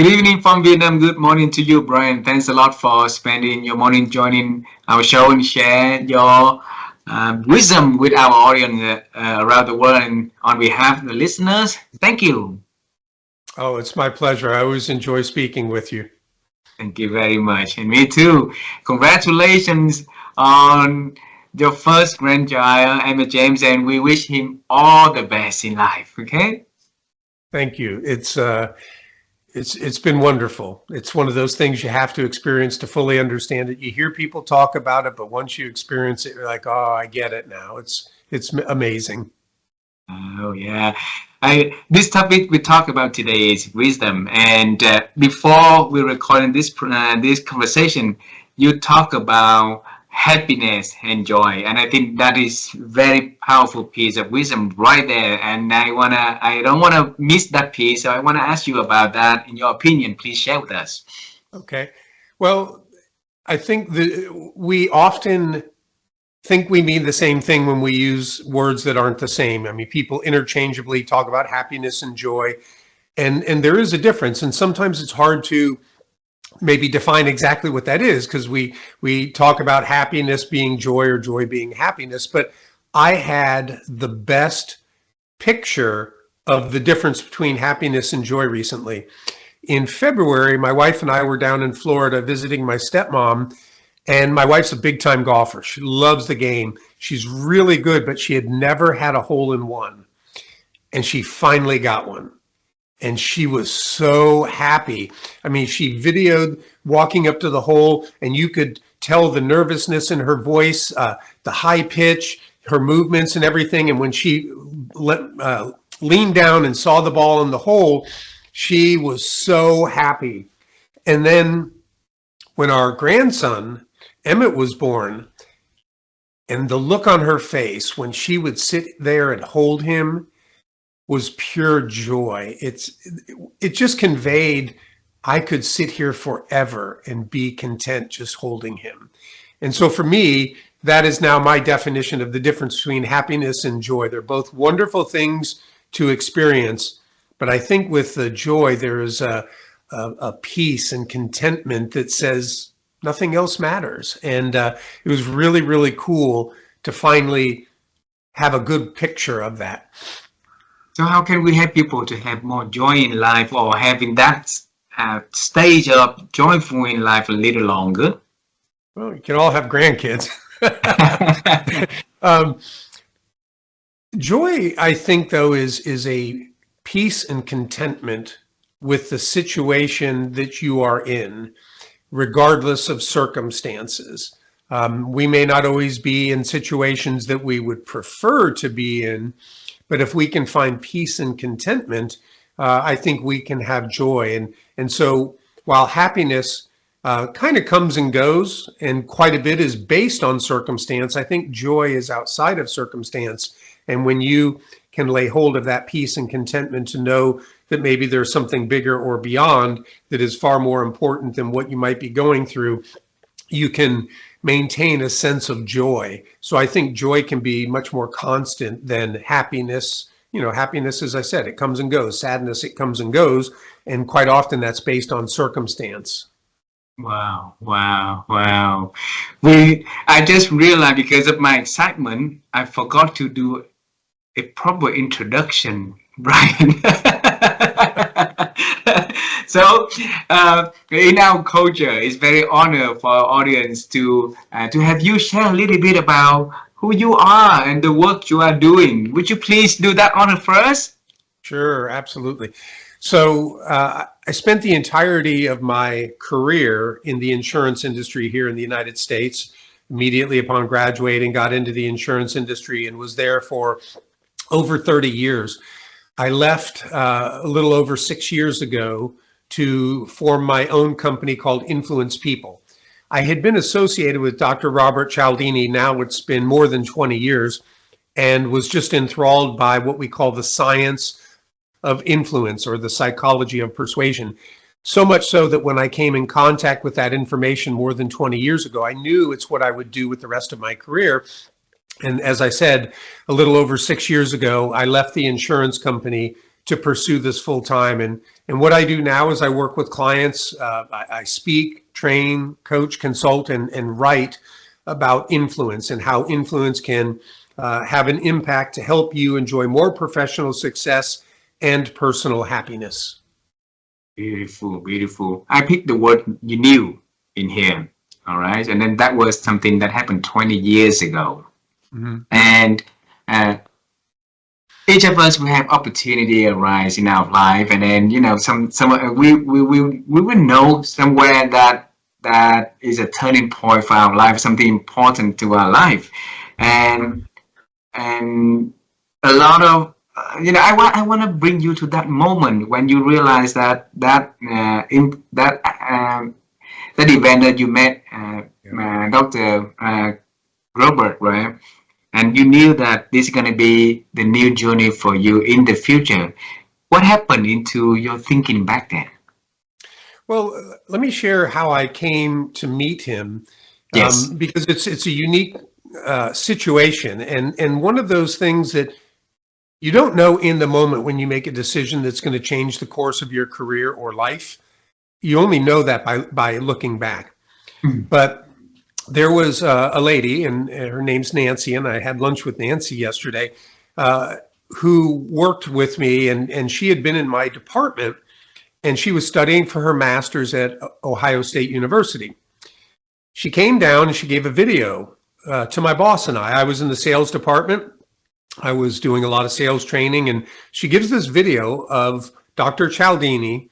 Good evening from Vietnam. Good morning to you, Brian. Thanks a lot for spending your morning joining our show and share your wisdom with our audience around the world and on behalf of the listeners. Thank you. Oh, it's my pleasure. I always enjoy speaking with you. Thank you very much. And me too. Congratulations on your first grandchild, Emma James, and we wish him all the best in life. Okay? Thank you. It's been wonderful. It's one of those things you have to experience to fully understand it. You hear people talk about it, but once you experience it, you're like, oh, I get it now. It's amazing. Oh yeah, this topic we talk about today is wisdom. And before we recorded this conversation, you talk about happiness and joy, and I think that is very powerful piece of wisdom right there. And I don't wanna miss that piece, so I wanna ask you about that. In your opinion, please share with us. Okay. Well, I think that we often think we mean the same thing when we use words that aren't the same. I mean, people interchangeably talk about happiness and joy, and there is a difference. And sometimes it's hard to maybe define exactly what that is because we talk about happiness being joy or joy being happiness. But I had the best picture of the difference between happiness and joy recently. In February, my wife and I were down in Florida visiting my stepmom. And my wife's a big time golfer. She loves the game. She's really good, but she had never had a hole in one. And she finally got one. And she was so happy. I mean, she videoed walking up to the hole, and you could tell the nervousness in her voice, the high pitch, her movements and everything. And when she leaned down and saw the ball in the hole, she was so happy. And then when our grandson Emmett was born, and the look on her face when she would sit there and hold him was pure joy. It just conveyed, I could sit here forever and be content just holding him. And so for me, that is now my definition of the difference between happiness and joy. They're both wonderful things to experience, but I think with the joy, there is a peace and contentment that says, nothing else matters. And it was really, really cool to finally have a good picture of that. So how can we help people to have more joy in life or having that stage of joyful in life a little longer? Well, you can all have grandkids. Joy, I think, though, is a peace and contentment with the situation that you are in, regardless of circumstances. We may not always be in situations that we would prefer to be in, but if we can find peace and contentment, I think we can have joy. And so while happiness kind of comes and goes, and quite a bit is based on circumstance, I think joy is outside of circumstance. And when you can lay hold of that peace and contentment to know that maybe there's something bigger or beyond that is far more important than what you might be going through, you can maintain a sense of joy. So I think joy can be much more constant than happiness. You know, happiness, as I said, it comes and goes. Sadness, it comes and goes. And quite often that's based on circumstance. Wow. I just realized because of my excitement, I forgot to do a proper introduction, Brian. So in our culture, it's very honor for our audience to have you share a little bit about who you are and the work you are doing. Would you please do that honor for us? Sure, absolutely. So I spent the entirety of my career in the insurance industry here in the United States. Immediately upon graduating, got into the insurance industry and was there for over 30 years. I left a little over 6 years ago to form my own company called Influence People. I had been associated with Dr. Robert Cialdini, now it's been more than 20 years, and was just enthralled by what we call the science of influence or the psychology of persuasion. So much so that when I came in contact with that information more than 20 years ago, I knew it's what I would do with the rest of my career. And as I said, a little over 6 years ago, I left the insurance company to pursue this full time. And what I do now is I work with clients. I speak, train, coach, consult, and write about influence and how influence can have an impact to help you enjoy more professional success and personal happiness. Beautiful, beautiful. I picked the word you knew in here. All right. And then that was something that happened 20 years ago. Mm-hmm. And each of us will have opportunity arise in our life. And then, we will know somewhere that is a turning point for our life, something important to our life. And a lot of, I want to bring you to that moment when you realize that event that you met Dr. Robert, right? And you knew that this is going to be the new journey for you in the future. What happened into your thinking back then? Well, let me share how I came to meet him. Yes. Because it's a unique situation, and one of those things that you don't know in the moment when you make a decision that's going to change the course of your career or life. You only know that by looking back. Mm-hmm. But there was a lady, and her name's Nancy, and I had lunch with Nancy yesterday, who worked with me, and she had been in my department, and she was studying for her master's at Ohio State University. She came down and she gave a video to my boss and I. I was in the sales department. I was doing a lot of sales training, and she gives this video of Dr. Cialdini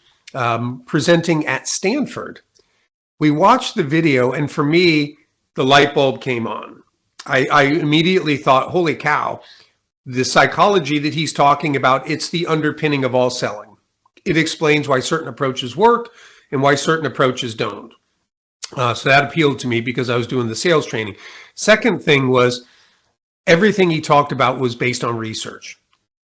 presenting at Stanford. We watched the video, and for me, the light bulb came on. I immediately thought, holy cow, the psychology that he's talking about, it's the underpinning of all selling. It explains why certain approaches work and why certain approaches don't. So that appealed to me because I was doing the sales training. Second thing was everything he talked about was based on research.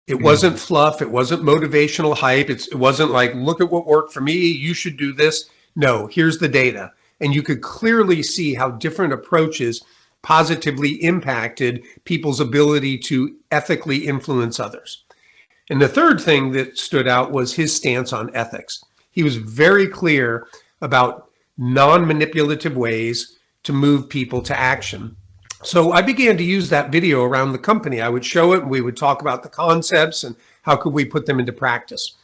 It wasn't fluff. It wasn't motivational hype. It wasn't like, look at what worked for me. You should do this. No, here's the data. And you could clearly see how different approaches positively impacted people's ability to ethically influence others. And the third thing that stood out was his stance on ethics. He was very clear about non-manipulative ways to move people to action. So I began to use that video around the company. I would show it and we would talk about the concepts and how could we put them into practice.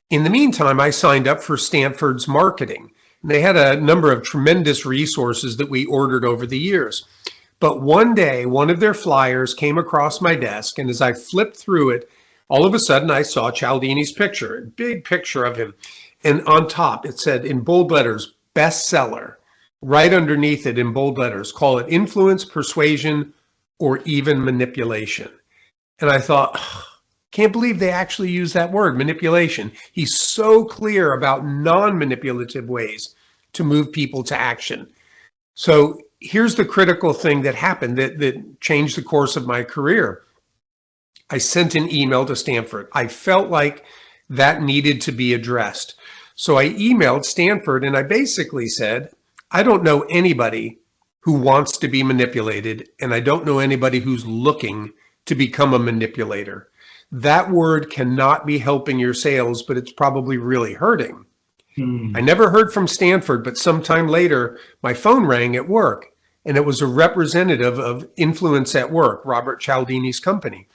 In the meantime, I signed up for Stanford's marketing. They had a number of tremendous resources that we ordered over the years. But one day, one of their flyers came across my desk, and as I flipped through it, all of a sudden I saw Cialdini's picture, a big picture of him. And on top, it said in bold letters, bestseller. Right underneath it in bold letters, call it influence, persuasion, or even manipulation. And I thought, can't believe they actually use that word, manipulation. He's so clear about non-manipulative ways to move people to action. So here's the critical thing that happened that changed the course of my career. I sent an email to Stanford. I felt like that needed to be addressed. So I emailed Stanford and I basically said, I don't know anybody who wants to be manipulated, and I don't know anybody who's looking to become a manipulator. That word cannot be helping your sales, but it's probably really hurting. I never heard from Stanford, but sometime later, my phone rang at work, and it was a representative of Influence at Work, Robert Cialdini's company.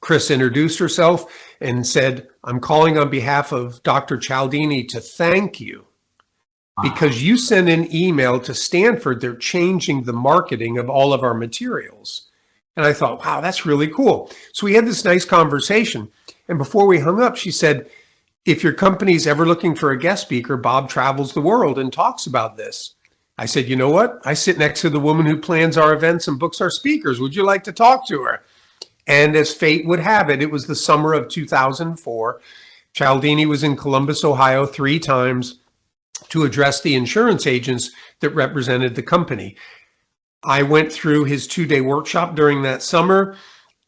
Chris introduced herself and said, I'm calling on behalf of Dr. Cialdini to thank you. Because you send an email to Stanford, they're changing the marketing of all of our materials. And I thought, wow, that's really cool. So we had this nice conversation. And before we hung up, she said, if your company's ever looking for a guest speaker, Bob travels the world and talks about this. I said, you know what? I sit next to the woman who plans our events and books our speakers. Would you like to talk to her? And as fate would have it, it was the summer of 2004. Cialdini was in Columbus, Ohio 3 times to address the insurance agents that represented the company. I went through his 2-day workshop during that summer,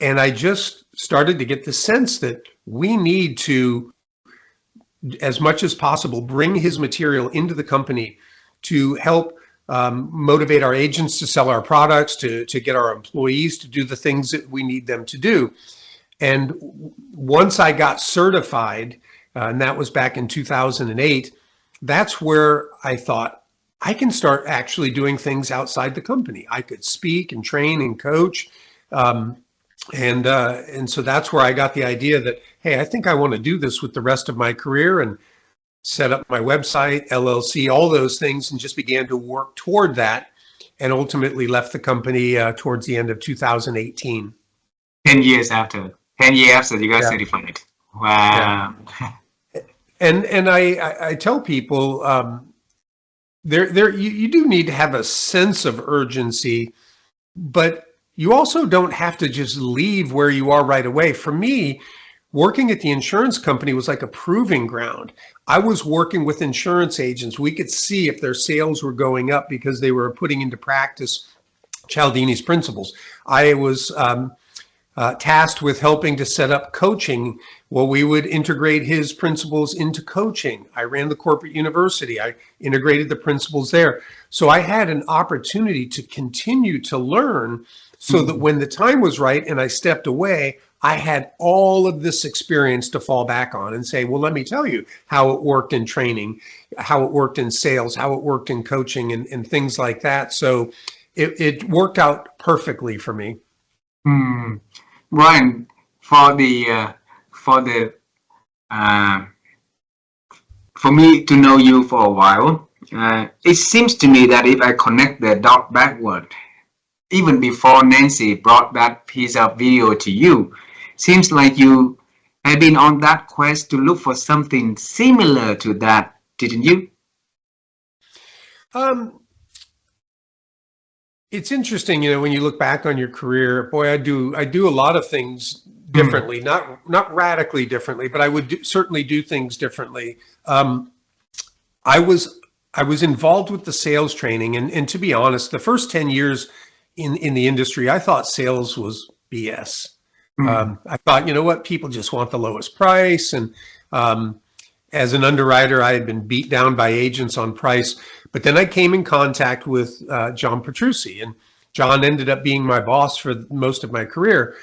and I just started to get the sense that we need to, as much as possible, bring his material into the company to help motivate our agents to sell our products, to get our employees to do the things that we need them to do. And once I got certified, and that was back in 2008, that's where I thought I can start actually doing things outside the company. I could speak and train and coach. And so that's where I got the idea that, hey, I think I want to do this with the rest of my career, and set up my website, LLC, all those things, and just began to work toward that, and ultimately left the company towards the end of 2018. 10 years after. 10 years after you got Yeah. certified. Wow. Yeah. And I tell people you do need to have a sense of urgency, but you also don't have to just leave where you are right away. For me, working at the insurance company was like a proving ground. I was working with insurance agents. We could see if their sales were going up because they were putting into practice Cialdini's principles. I was tasked with helping to set up coaching. Well, we would integrate his principles into coaching. I ran the corporate university. I integrated the principles there. So I had an opportunity to continue to learn, so that when the time was right and I stepped away, I had all of this experience to fall back on and say, well, let me tell you how it worked in training, how it worked in sales, how it worked in coaching, and things like that. So it worked out perfectly for me. Ryan, for me to know you for a while, it seems to me that if I connect the dot backward, even before Nancy brought that piece of video to you, seems like you have been on that quest to look for something similar to that, didn't you? It's interesting, when you look back on your career, boy, I do a lot of things differently, not radically differently, but I would certainly do things differently. I was involved with the sales training, and to be honest, the first 10 years in the industry, I thought sales was BS. I thought, what, people just want the lowest price. And as an underwriter, I had been beat down by agents on price. But then I came in contact with John Petrucci, and John ended up being my boss for most of my career.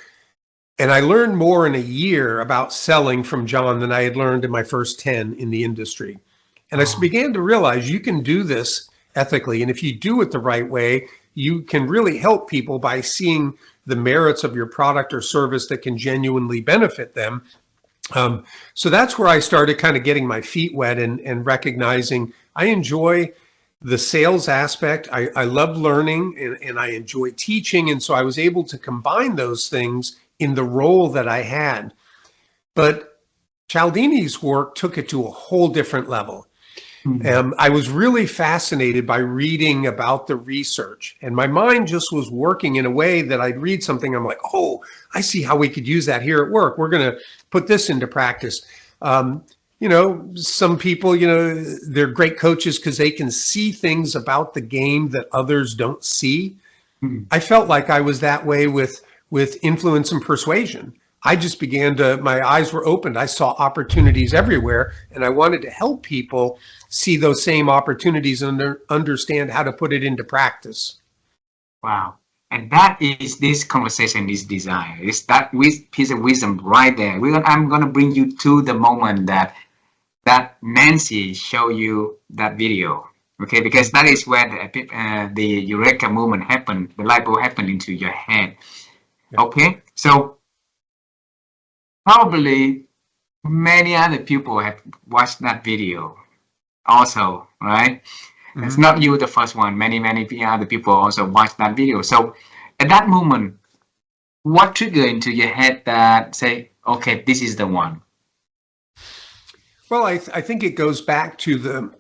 And I learned more in a year about selling from John than I had learned in my first 10 in the industry. And I began to realize you can do this ethically. And if you do it the right way, you can really help people by seeing the merits of your product or service that can genuinely benefit them. So that's where I started kind of getting my feet wet and recognizing I enjoy the sales aspect. I love learning, and I enjoy teaching. And so I was able to combine those things in the role that I had. But Cialdini's work took it to a whole different level. I was really fascinated by reading about the research, and my mind just was working in a way that I'd read something, I'm like, oh, I see how we could use that here at work. We're going to put this into practice. Some people, they're great coaches because they can see things about the game that others don't see. I felt like I was that way with influence and persuasion. I just my eyes were opened. I saw opportunities everywhere, and I wanted to help people see those same opportunities and understand how to put it into practice. Wow. And that is this conversation is designed. It's that piece of wisdom right there. I'm going to bring you to the moment that Nancy showed you that video. Okay, because that is where the Eureka moment happened, the light bulb happened into your head. Okay, so probably many other people have watched that video also, right? It's not you the first one. Many other people also watched that video. So at that moment, what triggered into your head that say, okay, this is the one? Well, I think it goes back to the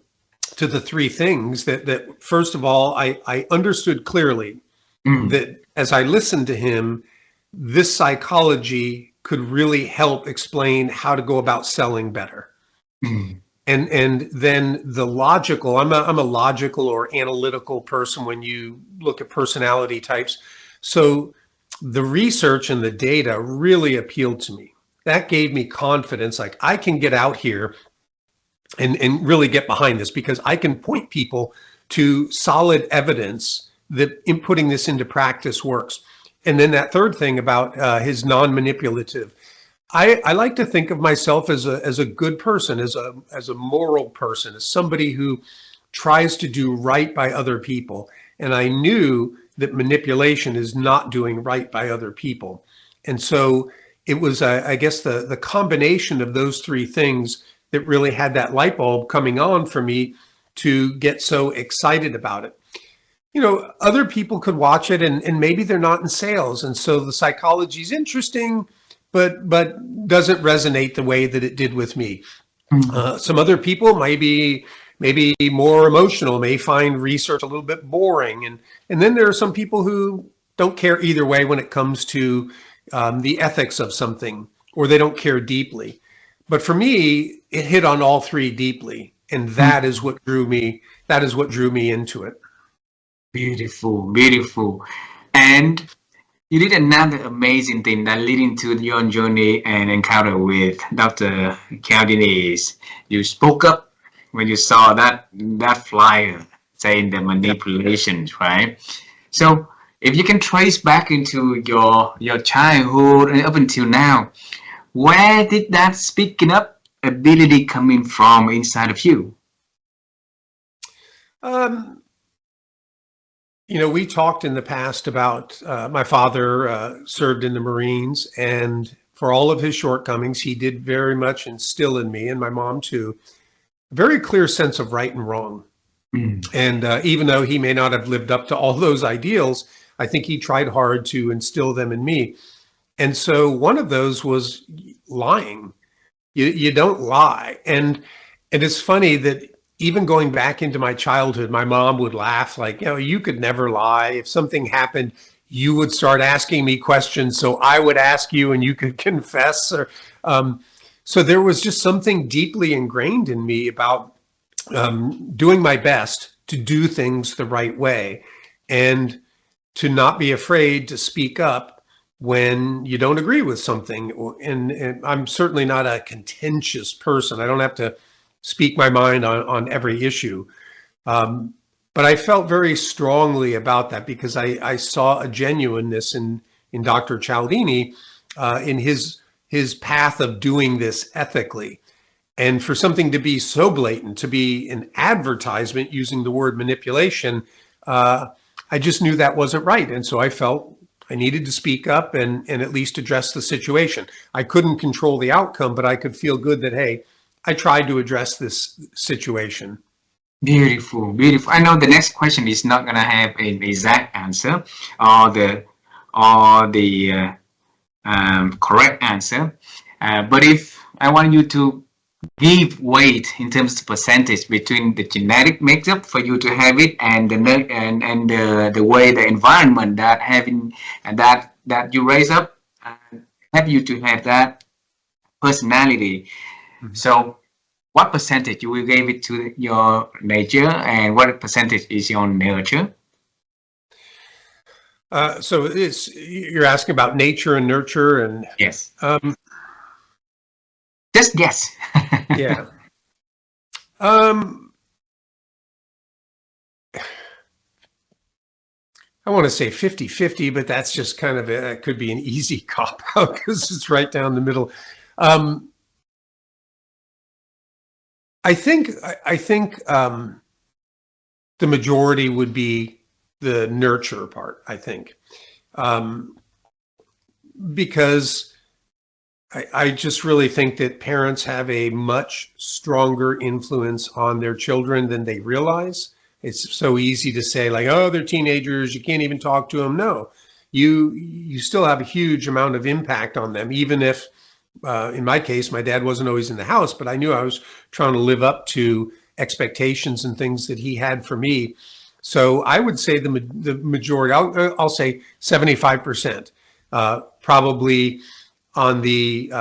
three things that first of all, I understood clearly that as I listened to him, this psychology could really help explain how to go about selling better. And then the logical, I'm a logical or analytical person when you look at personality types. So the research and the data really appealed to me. That gave me confidence, like I can get out here and really get behind this, because I can point people to solid evidence that in putting this into practice works. And then that third thing about his non-manipulative, I like to think of myself as a good person, as a moral person, as somebody who tries to do right by other people. And I knew that manipulation is not doing right by other people. And so it was, I guess, the combination of those three things that really had that light bulb coming on for me to get so excited about it. You know, other people could watch it and maybe they're not in sales. And so the psychology is interesting, but doesn't resonate the way that it did with me. Mm. Some other people maybe more emotional, may find research a little bit boring, and then there are some people who don't care either way when it comes to the ethics of something, or they don't care deeply. But for me, it hit on all three deeply, and that is what drew me. That is what drew me into it. Beautiful, beautiful. And you did another amazing thing that leading to your journey and encounter with Dr. Cialdini is you spoke up when you saw that flyer saying the Yep. manipulations, right? So if you can trace back into your childhood and up until now, where did that speaking up ability coming from inside of you? Um, You know, we talked in the past about my father served in the Marines, and for all of his shortcomings, he did very much instill in me and my mom too, a very clear sense of right and wrong. Mm. And even though he may not have lived up to all those ideals, I think he tried hard to instill them in me. And so one of those was lying. You don't lie. And it's funny that even going back into my childhood, my mom would laugh like, you know, you could never lie. If something happened, you would start asking me questions, so I would ask you and you could confess. Or so there was just something deeply ingrained in me about doing my best to do things the right way and to not be afraid to speak up when you don't agree with something. And I'm certainly not a contentious person. I don't have to speak my mind on every issue. But I felt very strongly about that because I saw a genuineness in Dr. Cialdini, in his path of doing this ethically. And for something to be so blatant, to be an advertisement using the word manipulation, I just knew that wasn't right. And so I felt I needed to speak up and at least address the situation. I couldn't control the outcome, but I could feel good that, hey, I tried to address this situation. Beautiful, beautiful. I know the next question is not gonna have an exact answer or the correct answer. But if I want you to give weight in terms of percentage between the genetic makeup for you to have it and the way the environment that having and that you raise up have you to have that personality. Mhm. So what percentage you will give it to your nature and what percentage is your nurture? So you're asking about nature and nurture, and Yes. um, Just guess. yeah. Um, I want to say 50-50, but that's just kind of it could be an easy cop out because it's right down the middle. Um, I think the majority would be the nurture part, I think, um, because I just really think that parents have a much stronger influence on their children than they realize. It's so easy to say like, oh, they're teenagers, you can't even talk to them. No, you still have a huge amount of impact on them, even if in my case, my dad wasn't always in the house, but I knew I was trying to live up to expectations and things that he had for me. So I would say the majority, I'll say 75%, probably on the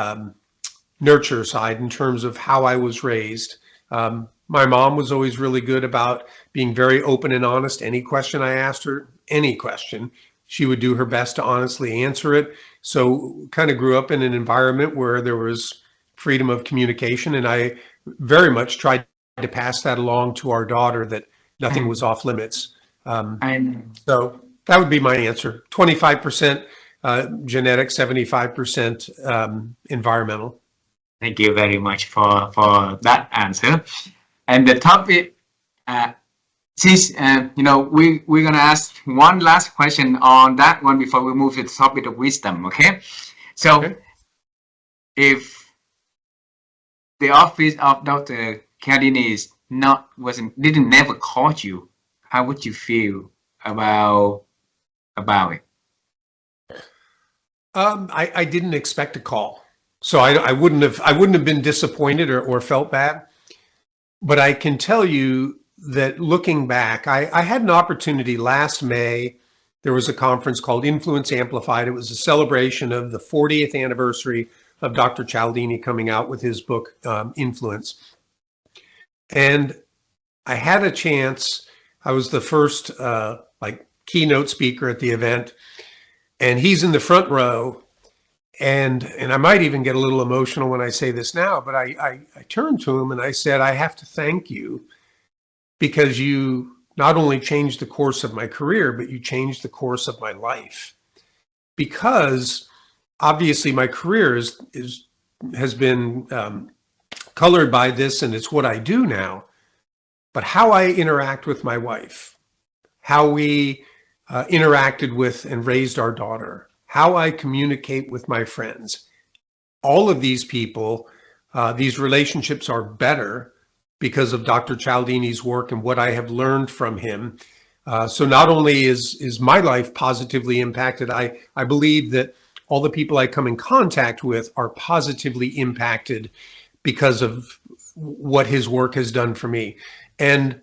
nurture side in terms of how I was raised. My mom was always really good about being very open and honest. Any question I asked her, any question, she would do her best to honestly answer it. So kind of grew up in an environment where there was freedom of communication. And I very much tried to pass that along to our daughter, that nothing was And off limits. and So that would be my answer. 25% genetic, 75% environmental. Thank you very much for that answer. And the topic, since we're gonna ask one last question on that one before we move to the topic of wisdom. Okay, so Okay. if the office of Dr. Cialdini didn't never call you, how would you feel about it? I didn't expect a call, so I wouldn't have been disappointed or felt bad. But I can tell you that looking back, I had an opportunity last May. There was a conference called Influence Amplified. It was a celebration of the 40th anniversary of Dr. Cialdini coming out with his book, Influence. And I had a chance. I was the first keynote speaker at the event, and he's in the front row. And I might even get a little emotional when I say this now, but I turned to him and I said, I have to thank you because you not only changed the course of my career, but you changed the course of my life. Because obviously my career has been colored by this, and it's what I do now. But how I interact with my wife, how we interacted with and raised our daughter, how I communicate with my friends, all of these people, these relationships are better because of Dr. Cialdini's work and what I have learned from him. So not only is my life positively impacted, I believe that all the people I come in contact with are positively impacted because of what his work has done for me. And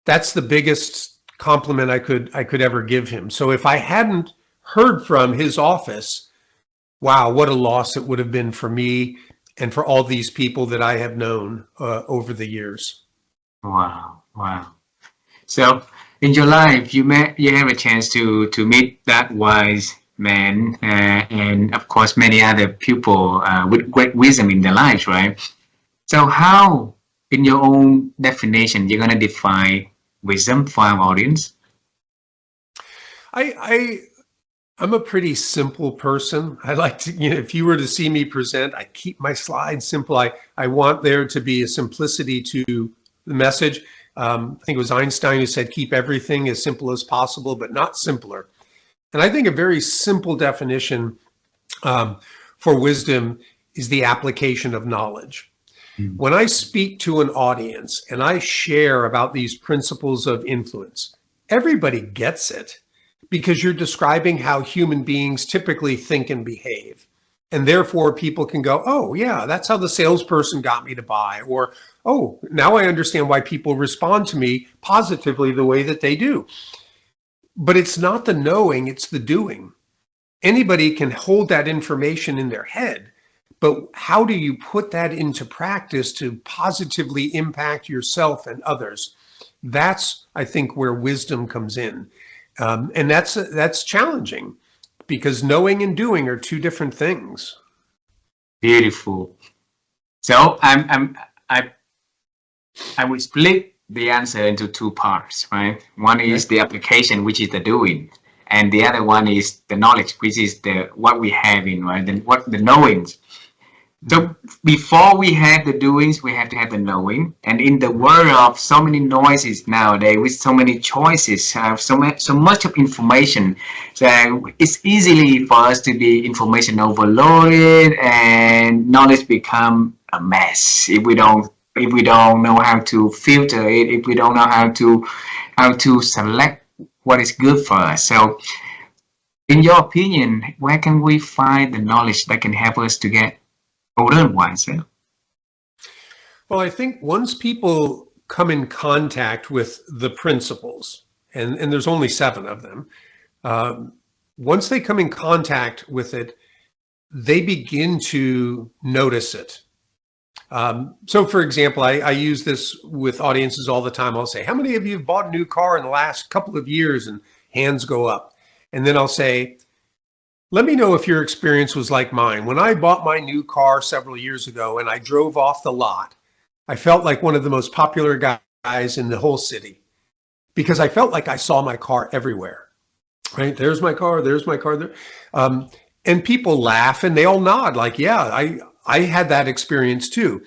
that's the biggest compliment I could ever give him. So if I hadn't heard from his office, wow, what a loss it would have been for me and for all these people that I have known over the years. Wow. So in your life, you have a chance to meet that wise man, and of course many other people with great wisdom in their lives, right? So how, in your own definition, you're gonna define wisdom for our audience? I'm a pretty simple person. I like to, if you were to see me present, I keep my slides simple. I want there to be a simplicity to the message. I think it was Einstein who said, keep everything as simple as possible, but not simpler. And I think a very simple definition for wisdom is the application of knowledge. Mm-hmm. When I speak to an audience and I share about these principles of influence, everybody gets it, because you're describing how human beings typically think and behave. And therefore people can go, oh yeah, that's how the salesperson got me to buy. Or, oh, now I understand why people respond to me positively the way that they do. But it's not the knowing, it's the doing. Anybody can hold that information in their head, but how do you put that into practice to positively impact yourself and others? That's, I think, where wisdom comes in. And that's challenging because knowing and doing are two different things. Beautiful. So I will split the answer into two parts, right? One is the application, which is the doing, and the other one is the knowledge, which is the what we have in, right? Then what the knowings. So before we have the doings, we have to have the knowing. And in the world of so many noises nowadays, with so many choices, so much of information, so it's easily for us to be information overloaded, and knowledge become a mess if we don't know how to filter it, if we don't know how to select what is good for us. So, in your opinion, where can we find the knowledge that can help us to get older and wiser? Well, I think once people come in contact with the principles, and there's only 7 of them, once they come in contact with it, they begin to notice it. So for example, I use this with audiences all the time. I'll say, how many of you have bought a new car in the last couple of years? And hands go up. And then I'll say, let me know if your experience was like mine. When I bought my new car several years ago and I drove off the lot, I felt like one of the most popular guys in the whole city because I felt like I saw my car everywhere. right? There's my car. There's my car. There. And people laugh and they all nod like, yeah, I had that experience too.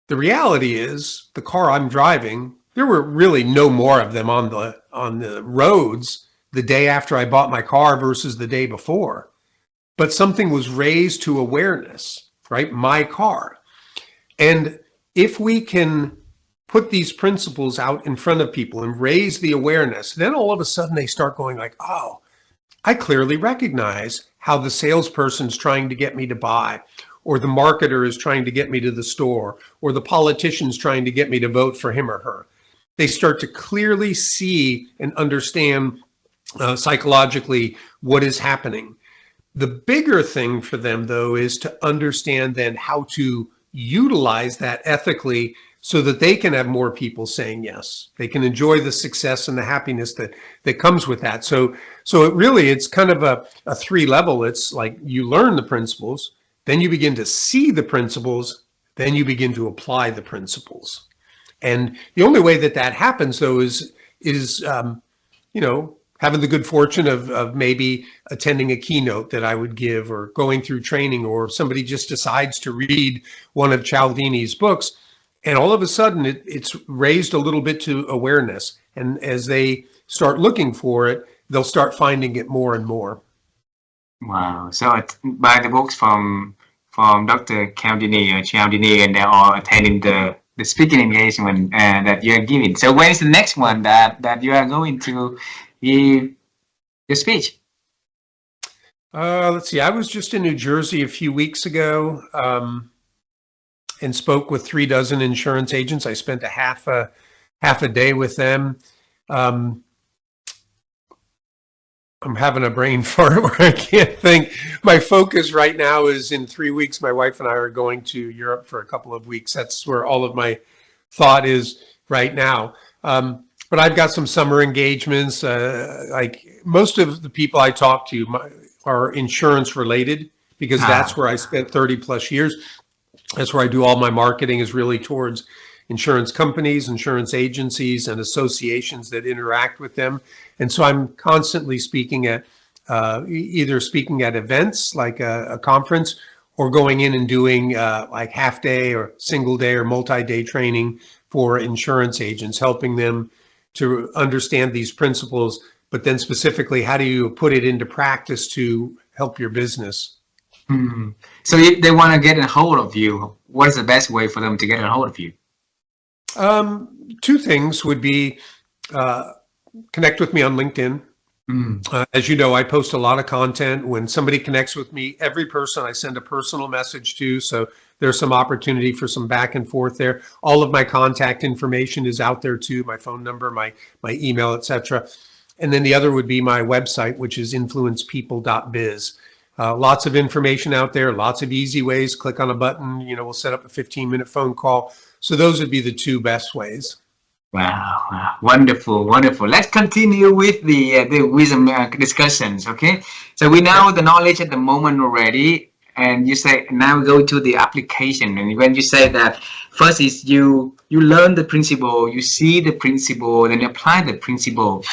The reality is the car I'm driving, there were really no more of them on the roads the day after I bought my car versus the day before. But something was raised to awareness, right? My car. And if we can put these principles out in front of people and raise the awareness, then all of a sudden they start going like, oh, I clearly recognize how the salesperson's trying to get me to buy, or the marketer is trying to get me to the store, or the politician's trying to get me to vote for him or her. They start to clearly see and understand psychologically what is happening. The bigger thing for them, though, is to understand then how to utilize that ethically so that they can have more people saying yes. They can enjoy the success and the happiness that comes with that. So it's kind of a three level. It's like you learn the principles, then you begin to see the principles, then you begin to apply the principles. And the only way that happens, though, is having the good fortune of maybe attending a keynote that I would give, or going through training, or somebody just decides to read one of Cialdini's books. And all of a sudden it's raised a little bit to awareness. And as they start looking for it, they'll start finding it more and more. Wow. So by the books from Dr. Cialdini, and they're all attending the speaking engagement that you're giving. So when is the next one that you are going to give your speech? Let's see. I was just in New Jersey a few weeks ago and spoke with 36 insurance agents. I spent a half a day with them. I'm having a brain fart where I can't think. My focus right now is in 3 weeks. My wife and I are going to Europe for a couple of weeks. That's where all of my thought is right now. But I've got some summer engagements. Like most of the people I talk to are insurance related, because that's where I spent 30 plus years. That's where I do all my marketing, is really towards insurance companies, insurance agencies, and associations that interact with them. And so I'm constantly speaking at either speaking at events like a conference, or going in and doing like half day or single day or multi-day training for insurance agents, helping them to understand these principles, but then specifically, how do you put it into practice to help your business? Hmm. So if they want to get a hold of you, what is the best way for them to get a hold of you? Two things would be connect with me on LinkedIn. As you know, I post a lot of content. When somebody connects with me, every person I send a personal message to, so there's some opportunity for some back and forth there. All of my contact information is out there too, my phone number, my email, etc. And then the other would be my website, which is influencepeople.biz. Lots of information out there, lots of easy ways. Click on a button, we'll set up a 15-minute phone call. So those would be the two best ways. Wow, wonderful. Let's continue with the wisdom discussions. Okay, so we know the knowledge at the moment already, and you say now go to the application. And when you say that, first is you learn the principle, you see the principle, then you apply the principle.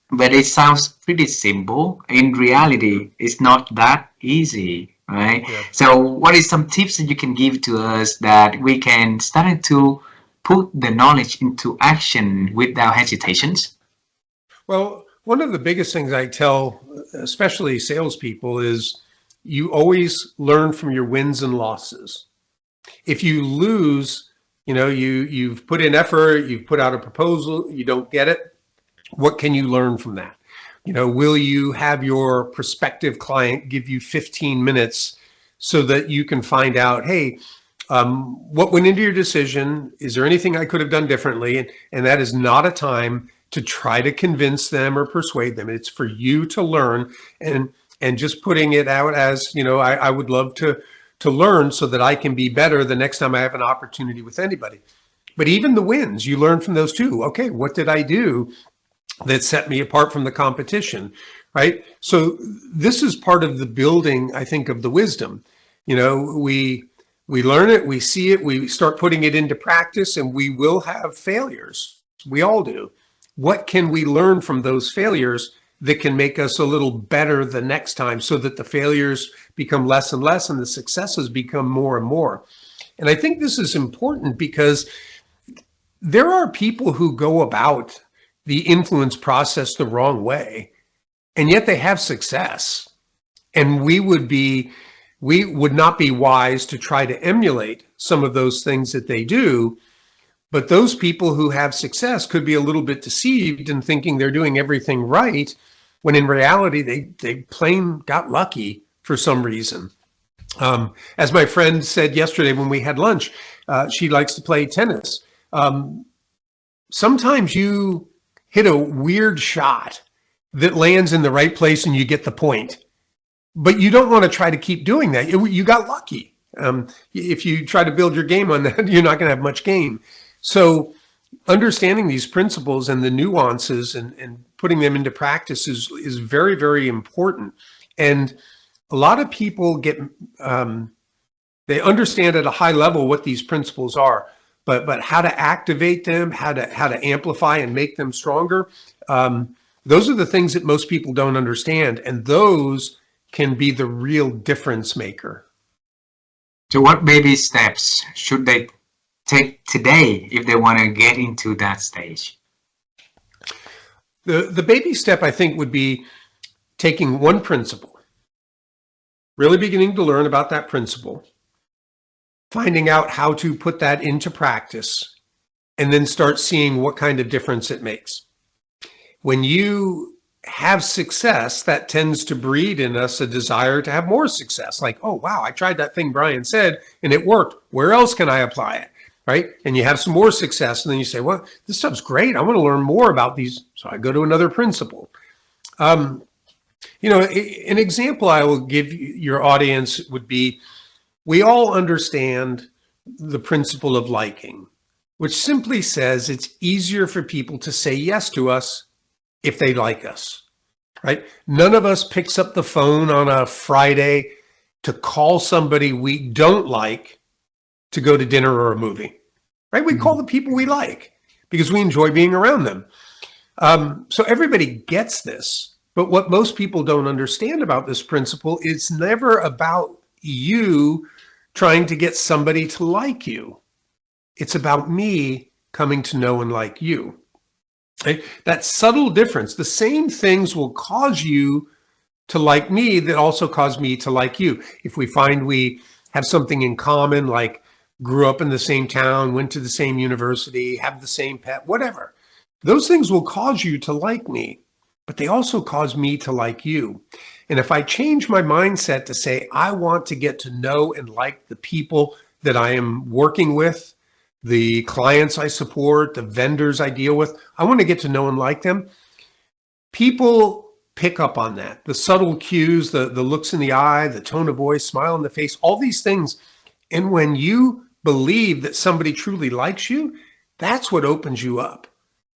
But it sounds pretty simple. In reality, it's not that easy, right? Yeah. So what is some tips that you can give to us that we can start to put the knowledge into action without hesitations? Well, one of the biggest things I tell, especially salespeople, is you always learn from your wins and losses. If you lose, you've put in effort, you've put out a proposal, you don't get it. What can you learn from that? Will you have your prospective client give you 15 minutes so that you can find out, hey, what went into your decision? Is there anything I could have done differently? And that is not a time to try to convince them or persuade them. It's for you to learn, and just putting it out as, I would love to learn so that I can be better the next time I have an opportunity with anybody. But even the wins, you learn from those too. Okay, what did I do that set me apart from the competition, right? So this is part of the building, I think, of the wisdom. We learn it, we see it, we start putting it into practice, and we will have failures. We all do. What can we learn from those failures that can make us a little better the next time, so that the failures become less and less and the successes become more and more. And I think this is important because there are people who go about the influence process the wrong way, and yet they have success. And we would not be wise to try to emulate some of those things that they do. But those people who have success could be a little bit deceived in thinking they're doing everything right, when in reality, they plain got lucky for some reason. As my friend said yesterday when we had lunch, she likes to play tennis. Sometimes you hit a weird shot that lands in the right place and you get the point. But you don't want to try to keep doing that. You got lucky. If you try to build your game on that, you're not going to have much game. So understanding these principles and the nuances and putting them into practice is very, very important. And a lot of people they understand at a high level what these principles are, but how to activate them, how to amplify and make them stronger. Those are the things that most people don't understand. And those can be the real difference maker. So what baby steps should they take today if they want to get into that stage? The baby step, I think, would be taking one principle, really beginning to learn about that principle, finding out how to put that into practice, and then start seeing what kind of difference it makes. When you have success, that tends to breed in us a desire to have more success. Like, oh, wow, I tried that thing Brian said and it worked. Where else can I apply it? Right? And you have some more success. And then you say, well, this stuff's great. I want to learn more about these. So I go to another principle. An example I will give your audience would be, we all understand the principle of liking, which simply says it's easier for people to say yes to us if they like us, right? None of us picks up the phone on a Friday to call somebody we don't like to go to dinner or a movie, right? We call the people we like because we enjoy being around them. So everybody gets this, but what most people don't understand about this principle is it's never about you trying to get somebody to like you. It's about me coming to know and like you. Okay? That subtle difference, the same things will cause you to like me that also cause me to like you. If we find we have something in common, like grew up in the same town, went to the same university, have the same pet, whatever, those things will cause you to like me, but they also cause me to like you. And if I change my mindset to say, I want to get to know and like the people that I am working with, the clients I support, the vendors I deal with, I want to get to know and like them. People pick up on that. The subtle cues, the looks in the eye, the tone of voice, smile on the face, all these things. And when you believe that somebody truly likes you, that's what opens you up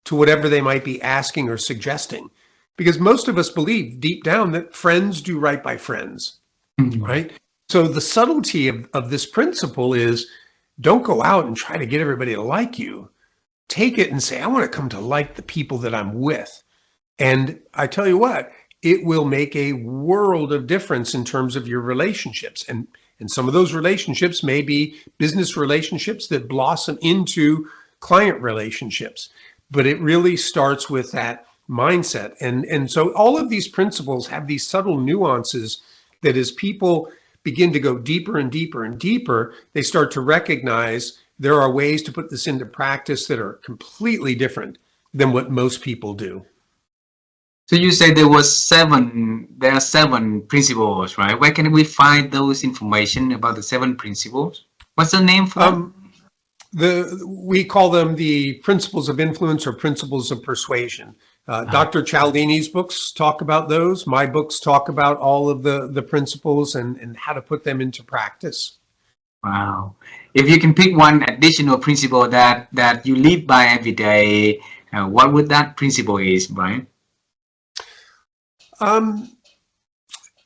to whatever they might be asking or suggesting. Because most of us believe deep down that friends do right by friends, right? So the subtlety of this principle is, don't go out and try to get everybody to like you. Take it and say, I want to come to like the people that I'm with. And I tell you what, it will make a world of difference in terms of your relationships. And some of those relationships may be business relationships that blossom into client relationships. But it really starts with that mindset. And so all of these principles have these subtle nuances that as people begin to go deeper and deeper and deeper, they start to recognize there are ways to put this into practice that are completely different than what most people do. So you said there are 7 principles, right? Where can we find those information about the 7 principles? What's the name for them? We call them the principles of influence or principles of persuasion. Dr. Cialdini's books talk about those. My books talk about all of the principles and how to put them into practice. Wow. If you can pick one additional principle that you live by every day, what would that principle is, Brian?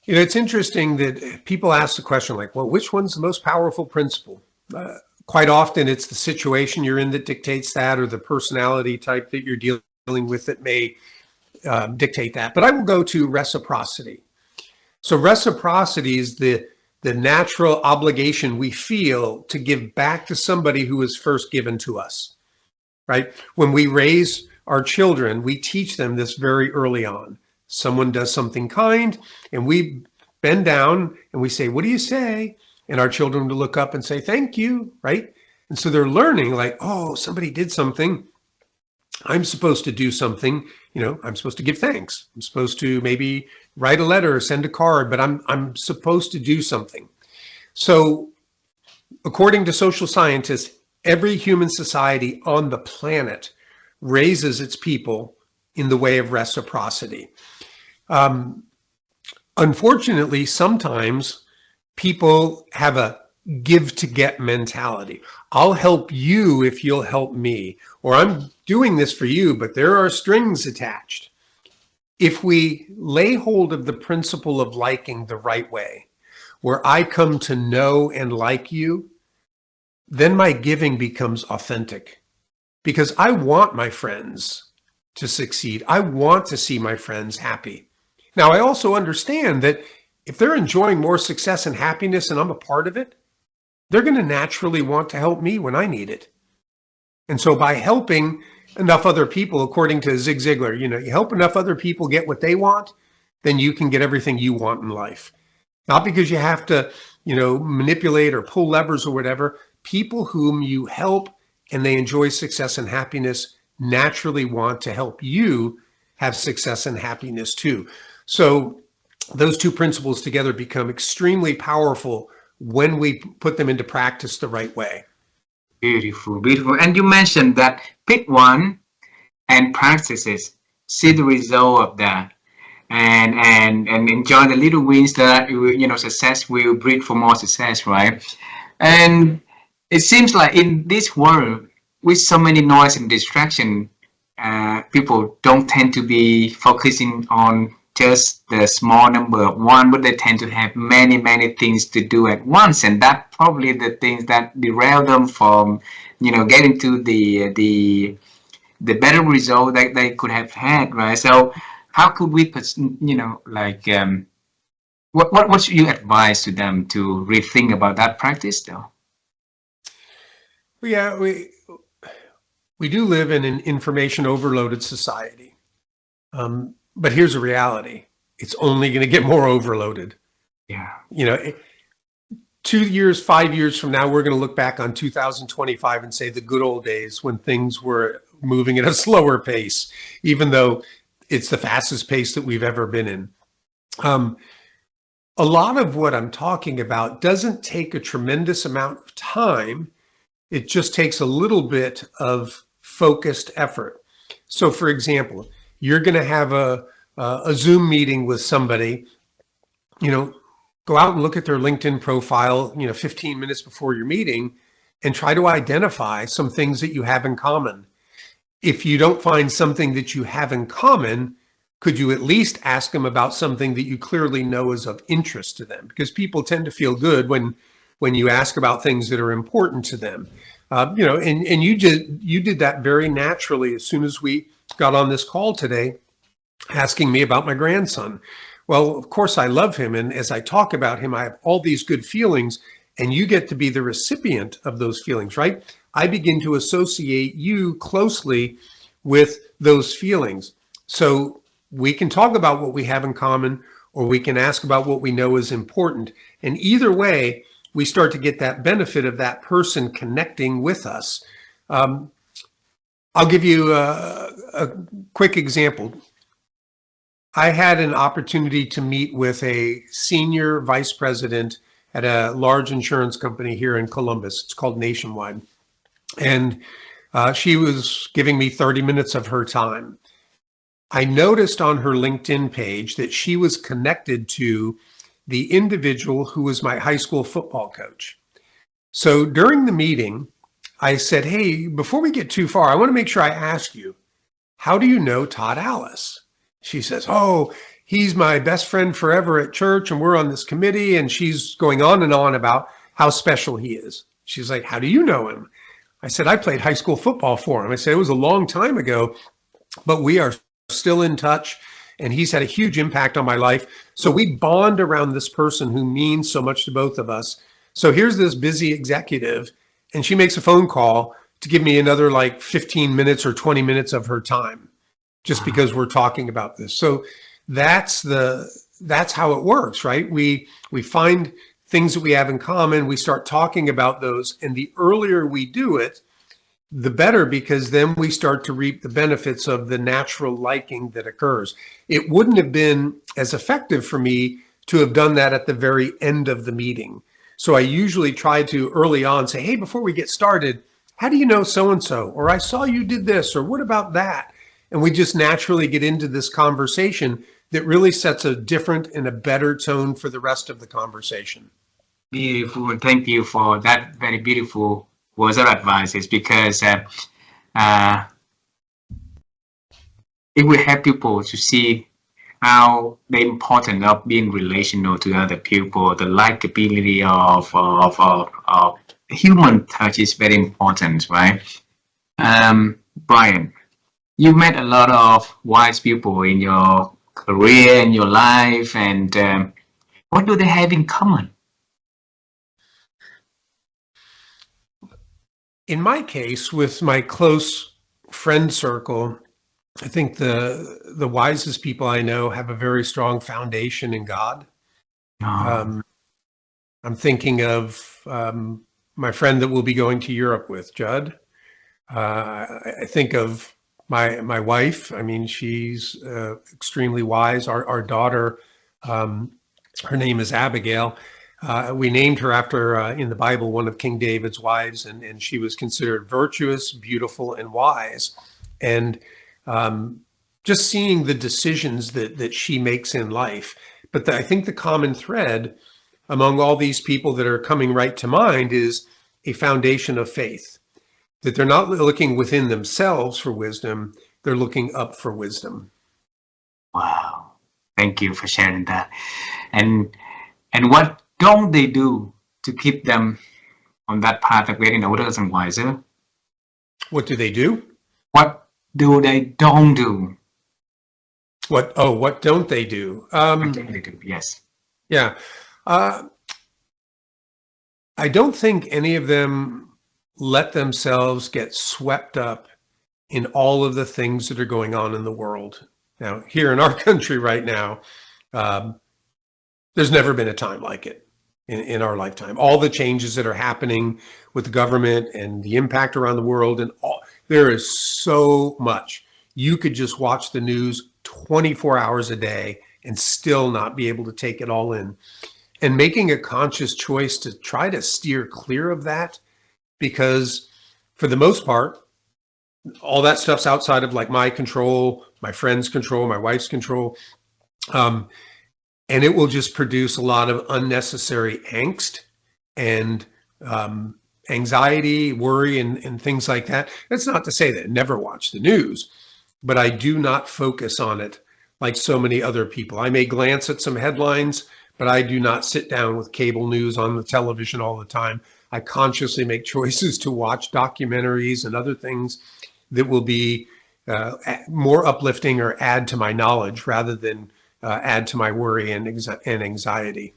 It's interesting that people ask the question like, well, which one's the most powerful principle? Quite often it's the situation you're in that dictates that, or the personality type that you're dealing with that may dictate that. But I will go to reciprocity. So reciprocity is the natural obligation we feel to give back to somebody who was first given to us, right? When we raise our children, we teach them this very early on. Someone does something kind and we bend down and we say, what do you say? And our children will look up and say, thank you, right? And so they're learning like, oh, somebody did something. I'm supposed to do something, I'm supposed to give thanks. I'm supposed to maybe write a letter or send a card, but I'm supposed to do something. So according to social scientists, every human society on the planet raises its people in the way of reciprocity. Unfortunately, sometimes people have a give to get mentality. I'll help you if you'll help me, or I'm doing this for you, but there are strings attached. If we lay hold of the principle of liking the right way, where I come to know and like you, then my giving becomes authentic because I want my friends to succeed. I want to see my friends happy. Now, I also understand that if they're enjoying more success and happiness and I'm a part of it, they're going to naturally want to help me when I need it. And so by helping enough other people, according to Zig Ziglar, you help enough other people get what they want, then you can get everything you want in life. Not because you have to, manipulate or pull levers or whatever. People whom you help and they enjoy success and happiness naturally want to help you have success and happiness too. So those two principles together become extremely powerful when we put them into practice the right way. Beautiful, beautiful. And you mentioned that pick one and practice it. See the result of that, and enjoy the little wins that success will breed for more success, right? And it seems like in this world with so many noise and distraction, people don't tend to be focusing on just the small number of one, but they tend to have many things to do at once, and that probably the things that derail them from getting to the better result that they could have had, right? So how could we what should you advise to them to rethink about that practice though? Yeah, we do live in an information overloaded society. But here's a reality. It's only going to get more overloaded. Yeah. 2 years, 5 years from now, we're going to look back on 2025 and say the good old days when things were moving at a slower pace, even though it's the fastest pace that we've ever been in. A lot of what I'm talking about doesn't take a tremendous amount of time. It just takes a little bit of focused effort. So for example, you're going to have a Zoom meeting with somebody, go out and look at their LinkedIn profile, 15 minutes before your meeting and try to identify some things that you have in common. If you don't find something that you have in common, could you at least ask them about something that you clearly know is of interest to them? Because people tend to feel good when you ask about things that are important to them. And you did that very naturally as soon as we got on this call today, asking me about my grandson. Well, of course, I love him. And as I talk about him, I have all these good feelings, and you get to be the recipient of those feelings, right? I begin to associate you closely with those feelings. So we can talk about what we have in common, or we can ask about what we know is important. And either way, we start to get that benefit of that person connecting with us. I'll give you a quick example. I had an opportunity to meet with a senior vice president at a large insurance company here in Columbus. It's called Nationwide. And she was giving me 30 minutes of her time. I noticed on her LinkedIn page that she was connected to the individual who was my high school football coach. So during the meeting, I said, hey, before we get too far, I want to make sure I ask you, how do you know Todd Alice? She says, oh, he's my best friend forever at church, and we're on this committee. And she's going on and on about how special he is. She's like, how do you know him? I said, I played high school football for him. I said, it was a long time ago, but we are still in touch, and he's had a huge impact on my life. So we bond around this person who means so much to both of us. So here's this busy executive, and she makes a phone call to give me another like 15 minutes or 20 minutes of her time, just because we're talking about this. So that's how it works, right? We find things that we have in common, we start talking about those, and the earlier we do it, the better, because then we start to reap the benefits of the natural liking that occurs. It wouldn't have been as effective for me to have done that at the very end of the meeting. So I usually try to early on say, hey, before we get started, how do you know so-and-so? Or I saw you did this, or what about that? And we just naturally get into this conversation that really sets a different and a better tone for the rest of the conversation. Beautiful. Thank you for that very beautiful words of advice, because it will help people to see how the importance of being relational to other people, the likability of human touch is very important, right? Brian, you met a lot of wise people in your career, in your life, and what do they have in common? In my case, with my close friend circle, I think the wisest people I know have a very strong foundation in God. I'm thinking of my friend that we'll be going to Europe with, Judd. I think of my wife. I mean, she's extremely wise. Our daughter, her name is Abigail. We named her after, in the Bible, one of King David's wives, and she was considered virtuous, beautiful, and wise. And just seeing the decisions that she makes in life. But I think the common thread among all these people that are coming right to mind is a foundation of faith, that they're not looking within themselves for wisdom, they're looking up for wisdom. Wow. Thank you for sharing that. And what don't they do to keep them on that path of getting older and wiser? What do they do? What do they don't do? What don't they do? What don't they do? Yes. Yeah. I don't think any of them let themselves get swept up in all of the things that are going on in the world. Now, here in our country right now, there's never been a time like it in our lifetime. All the changes that are happening with the government and the impact around the world, and there is so much. You could just watch the news 24 hours a day and still not be able to take it all in. And making a conscious choice to try to steer clear of that, because for the most part, all that stuff's outside of like my control, my friend's control, my wife's control. And it will just produce a lot of unnecessary angst and anxiety, worry, and things like that. That's not to say that I never watch the news, but I do not focus on it like so many other people. I may glance at some headlines, but I do not sit down with cable news on the television all the time. I consciously make choices to watch documentaries and other things that will be more uplifting or add to my knowledge rather than add to my worry and anxiety.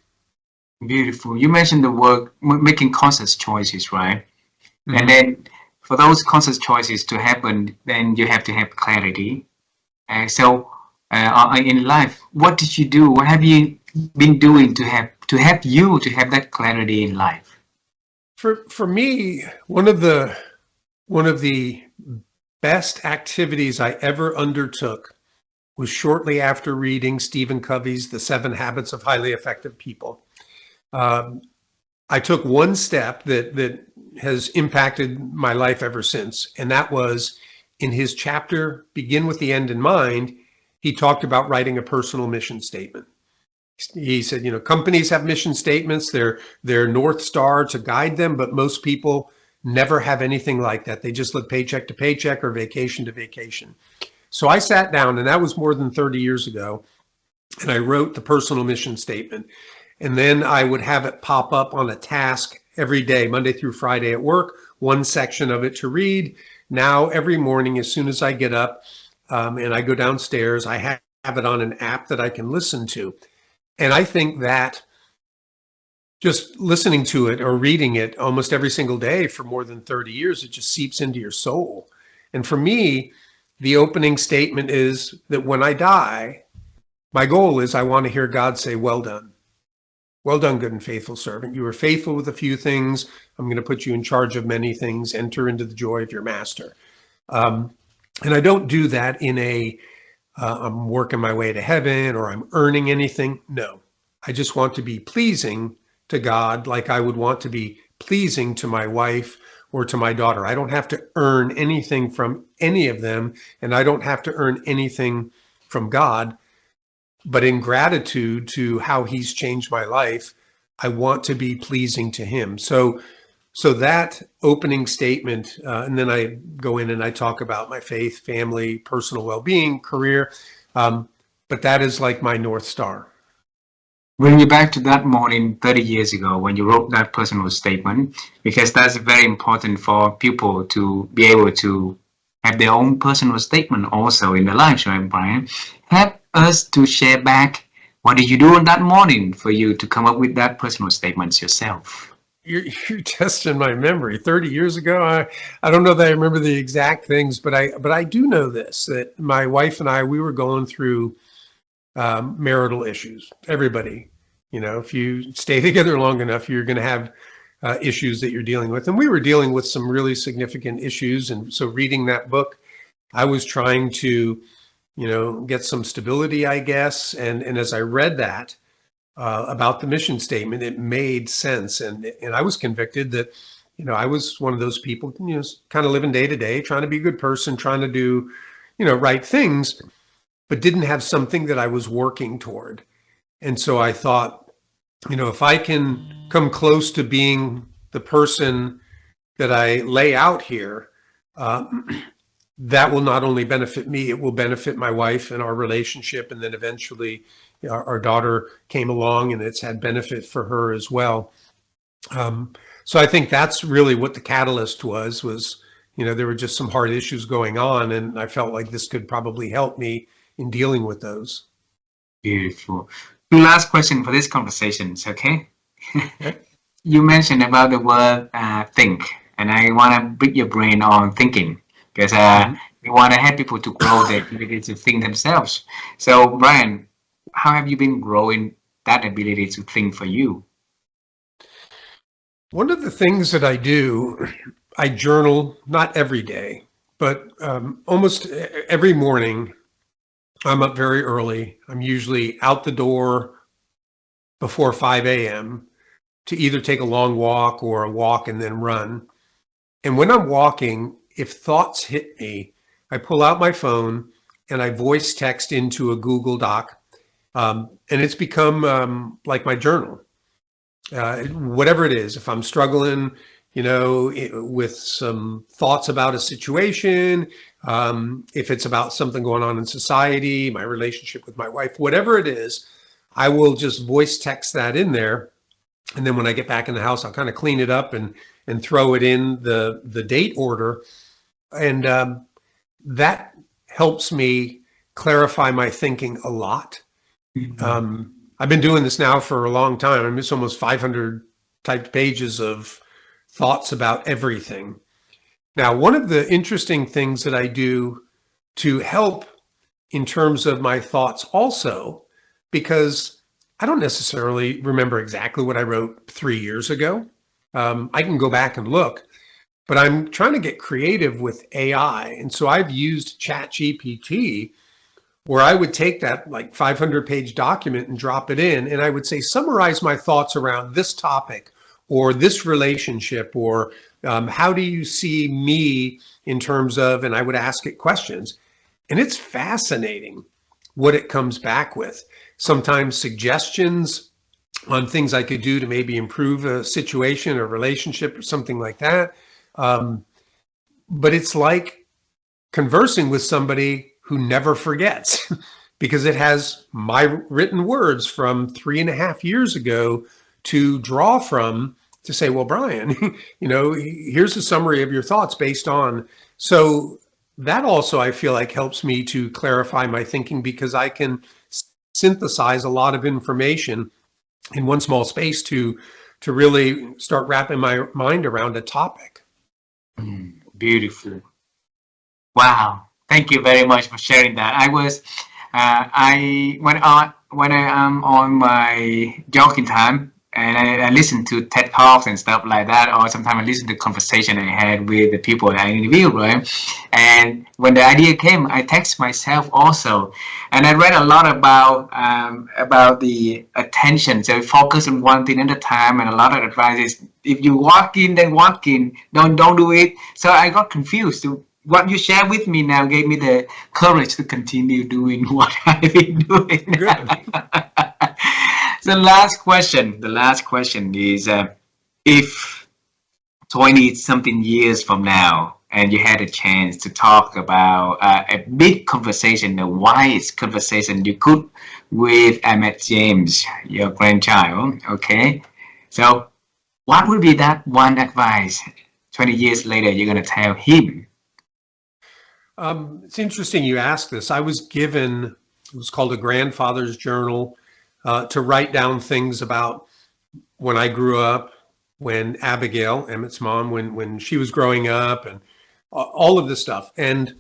Beautiful. You mentioned the word making conscious choices, right? Mm-hmm. And then for those conscious choices to happen, then you have to have clarity. So in life, what did you do? What have you been doing to help you to have that clarity in life? For me, one of the best activities I ever undertook was shortly after reading Stephen Covey's The 7 Habits of Highly Effective People. I took one step that has impacted my life ever since, and that was in his chapter, Begin with the End in Mind, he talked about writing a personal mission statement. He said, companies have mission statements, they're North Star to guide them, but most people never have anything like that. They just live paycheck to paycheck or vacation to vacation. So I sat down, and that was more than 30 years ago, and I wrote the personal mission statement. And then I would have it pop up on a task every day, Monday through Friday at work, one section of it to read. Now, every morning, as soon as I get up, and I go downstairs. I have it on an app that I can listen to. And I think that just listening to it or reading it almost every single day for more than 30 years, it just seeps into your soul. And for me, the opening statement is that when I die, my goal is I want to hear God say, well done. Well done, good and faithful servant. You were faithful with a few things. I'm going to put you in charge of many things. Enter into the joy of your master. And I don't do that in I'm working my way to heaven or I'm earning anything. No, I just want to be pleasing to God like I would want to be pleasing to my wife or to my daughter. I don't have to earn anything from any of them, and I don't have to earn anything from God. But in gratitude to how he's changed my life, I want to be pleasing to him. So that opening statement, and then I go in and I talk about my faith, family, personal well-being, career. But that is like my North Star. Bring you back to that morning 30 years ago when you wrote that personal statement, because that's very important for people to be able to have their own personal statement also in their lives, right, Brian? Help us to share back what did you do on that morning for you to come up with that personal statement yourself? You're testing my memory. 30 years ago, I don't know that I remember the exact things, but I do know this, that my wife and we were going through marital issues. Everybody, if you stay together long enough, you're going to have issues that you're dealing with. And we were dealing with some really significant issues. And so reading that book, I was trying to, get some stability, I guess. And as I read that about the mission statement, it made sense. And I was convicted that, I was one of those people, kind of living day to day, trying to be a good person, trying to do, right things, but didn't have something that I was working toward. And so I thought, if I can come close to being the person that I lay out here, that will not only benefit me, it will benefit my wife and our relationship. And then eventually our daughter came along and it's had benefit for her as well. So I think that's really what the catalyst was, there were just some hard issues going on. And I felt like this could probably help me in dealing with those. Beautiful. Last question for this conversation, okay? You mentioned about the word think, and I want to break your brain on thinking, because we want to help people to grow their ability to think themselves. So, Brian, how have you been growing that ability to think for you? One of the things that I do, I journal, not every day, but almost every morning. I'm up very early. I'm usually out the door before 5 a.m. to either take a long walk or a walk and then run. And when I'm walking, if thoughts hit me, I pull out my phone and I voice text into a Google Doc. And it's become like my journal. Whatever it is, if I'm struggling, with some thoughts about a situation, if it's about something going on in society, my relationship with my wife, whatever it is, I will just voice text that in there. And then when I get back in the house, I'll kind of clean it up and throw it in the date order. And that helps me clarify my thinking a lot. Mm-hmm. I've been doing this now for a long time. I mean, it's almost 500 typed pages of thoughts about everything. Now, one of the interesting things that I do to help in terms of my thoughts also, because I don't necessarily remember exactly what I wrote 3 years ago. I can go back and look, but I'm trying to get creative with AI. And so I've used ChatGPT, where I would take that like 500-page document and drop it in, and I would say, summarize my thoughts around this topic or this relationship, or how do you see me in terms of, and I would ask it questions. And it's fascinating what it comes back with. Sometimes suggestions on things I could do to maybe improve a situation or relationship or something like that. But it's like conversing with somebody who never forgets because it has my written words from 3.5 years ago to draw from, to say, well, Brian, here's a summary of your thoughts based on. So that also I feel like helps me to clarify my thinking, because I can synthesize a lot of information in one small space to really start wrapping my mind around a topic. Beautiful. Wow. Thank you very much for sharing that. I when I am on my jogging time and I listen to TED Talks and stuff like that, or sometimes I listen to conversation I had with the people that I interviewed, right? And when the idea came, I text myself also, and I read a lot about the attention. So focus on one thing at a time, and a lot of advice is if you walk in, then walk in. Don't do it. So I got confused. What you share with me now gave me the courage to continue doing what I've been doing. Good. The last question is, if 20 something years from now and you had a chance to talk about a big conversation, a wise conversation you could with Emmett James, your grandchild, okay? So what would be that one advice 20 years later you're going to tell him? It's interesting you asked this. I was given, it was called a grandfather's journal, to write down things about when I grew up, when Abigail, Emmett's mom, when she was growing up, and all of this stuff. And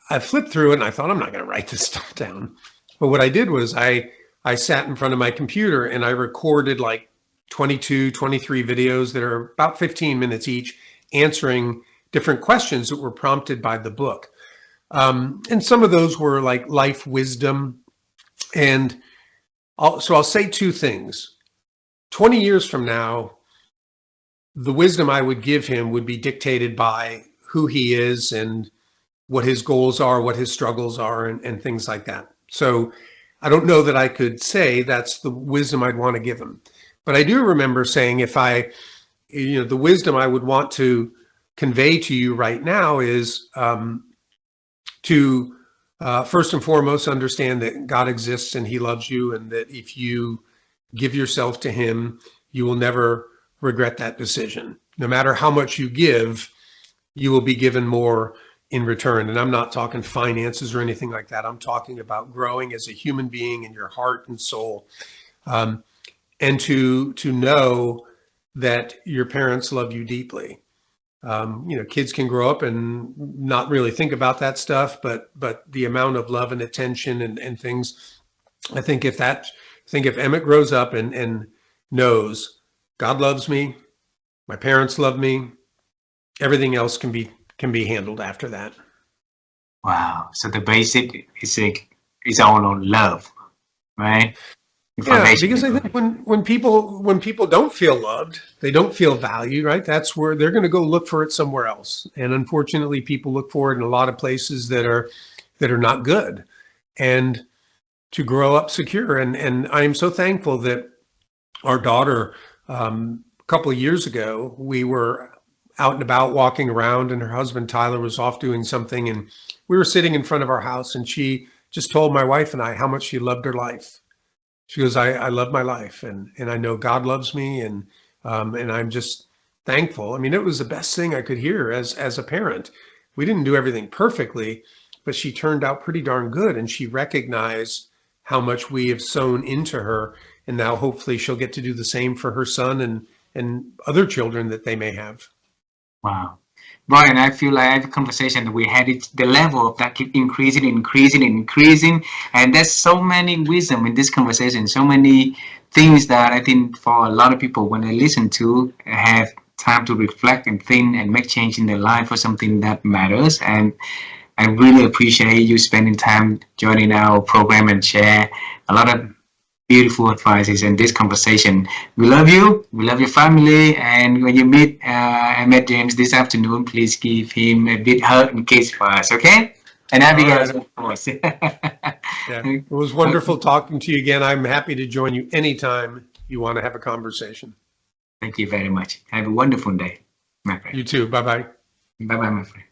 I flipped through it and I thought, I'm not going to write this stuff down. But what I did was I sat in front of my computer and I recorded like 22, 23 videos that are about 15 minutes each, answering different questions that were prompted by the book. And some of those were like life wisdom. And so I'll say two things. 20 years from now, the wisdom I would give him would be dictated by who he is and what his goals are, what his struggles are, and things like that. So I don't know that I could say that's the wisdom I'd want to give him. But I do remember saying, the wisdom I would want to convey to you right now is to first and foremost understand that God exists and he loves you, and that if you give yourself to him, you will never regret that decision. No matter how much you give, you will be given more in return. And I'm not talking finances or anything like that. I'm talking about growing as a human being in your heart and soul. And to know that your parents love you deeply. Kids can grow up and not really think about that stuff, but the amount of love and attention and things, I think if Emmett grows up and knows God loves me, my parents love me, everything else can be handled after that. Wow. So the basic is all on love, right? Yeah, because I think when people don't feel loved, they don't feel valued, right? That's where they're going to go look for it somewhere else. And unfortunately, people look for it in a lot of places that are not good. And to grow up secure, and I am so thankful that our daughter, a couple of years ago, we were out and about walking around, and her husband Tyler was off doing something, and we were sitting in front of our house, and she just told my wife and I how much she loved her life. She goes, I love my life, and I know God loves me, and I'm just thankful. I mean, it was the best thing I could hear as a parent. We didn't do everything perfectly, but she turned out pretty darn good, and she recognized how much we have sown into her, and now hopefully she'll get to do the same for her son and other children that they may have. Wow. Brian, I feel like every conversation that we had, the level of that keep increasing. And there's so many wisdom in this conversation, so many things that I think for a lot of people, when they listen to, have time to reflect and think and make change in their life for something that matters. And I really appreciate you spending time joining our program and share a lot of beautiful advices in this conversation. We love you. We love your family. And when you meet Emmett James this afternoon, please give him a big hug and kiss for us, okay? And Abigail, right, of course. Yeah, it was wonderful talking to you again. I'm happy to join you anytime you want to have a conversation. Thank you very much. Have a wonderful day, my friend. You too. Bye-bye. Bye-bye, my friend.